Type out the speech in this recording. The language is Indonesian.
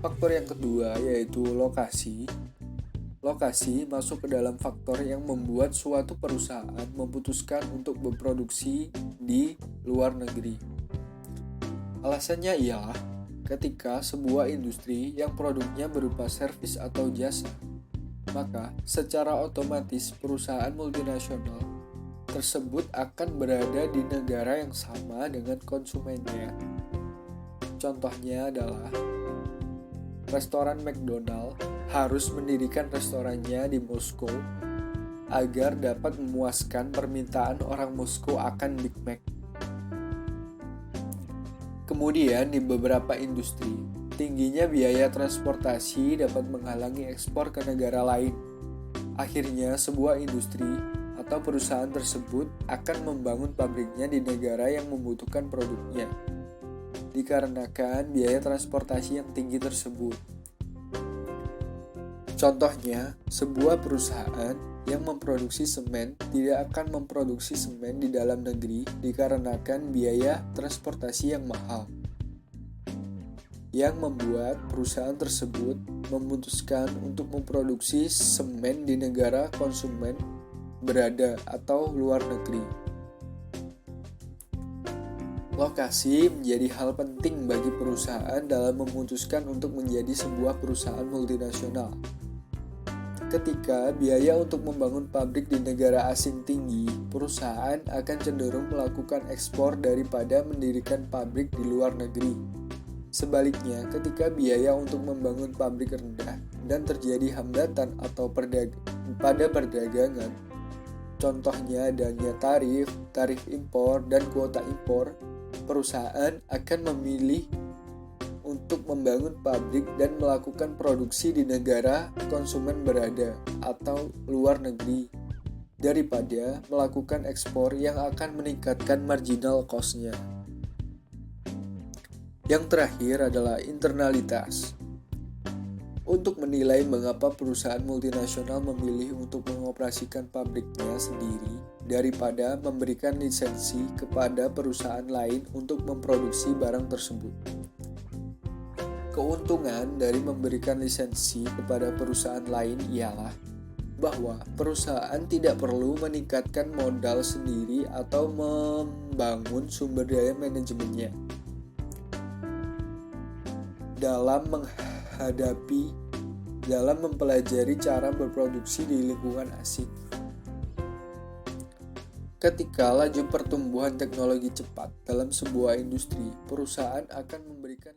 Faktor yang kedua yaitu lokasi. Lokasi masuk ke dalam faktor yang membuat suatu perusahaan memutuskan untuk berproduksi di luar negeri. Alasannya ialah ketika sebuah industri yang produknya berupa servis atau jasa, maka secara otomatis perusahaan multinasional tersebut akan berada di negara yang sama dengan konsumennya. Contohnya adalah restoran McDonald harus mendirikan restorannya di Moskow agar dapat memuaskan permintaan orang Moskow akan Big Mac. Kemudian di beberapa industri, tingginya biaya transportasi dapat menghalangi ekspor ke negara lain. Akhirnya sebuah industri atau perusahaan tersebut akan membangun pabriknya di negara yang membutuhkan produknya, dikarenakan biaya transportasi yang tinggi tersebut. Contohnya, sebuah perusahaan yang memproduksi semen tidak akan memproduksi semen di dalam negeri dikarenakan biaya transportasi yang mahal, yang membuat perusahaan tersebut memutuskan untuk memproduksi semen di negara konsumen berada atau luar negeri. Lokasi menjadi hal penting bagi perusahaan dalam memutuskan untuk menjadi sebuah perusahaan multinasional. Ketika biaya untuk membangun pabrik di negara asing tinggi, perusahaan akan cenderung melakukan ekspor daripada mendirikan pabrik di luar negeri. Sebaliknya, ketika biaya untuk membangun pabrik rendah dan terjadi hambatan atau pada perdagangan, contohnya adanya tarif impor dan kuota impor, perusahaan akan memilih untuk membangun pabrik dan melakukan produksi di negara konsumen berada atau luar negeri daripada melakukan ekspor yang akan meningkatkan marginal cost-nya. Yang terakhir adalah internalitas. Untuk menilai mengapa perusahaan multinasional memilih untuk mengoperasikan pabriknya sendiri daripada memberikan lisensi kepada perusahaan lain untuk memproduksi barang tersebut. Keuntungan dari memberikan lisensi kepada perusahaan lain ialah bahwa perusahaan tidak perlu meningkatkan modal sendiri atau membangun sumber daya manajemennya dalam mempelajari cara berproduksi di lingkungan asing. Ketika laju pertumbuhan teknologi cepat dalam sebuah industri, perusahaan akan memberikan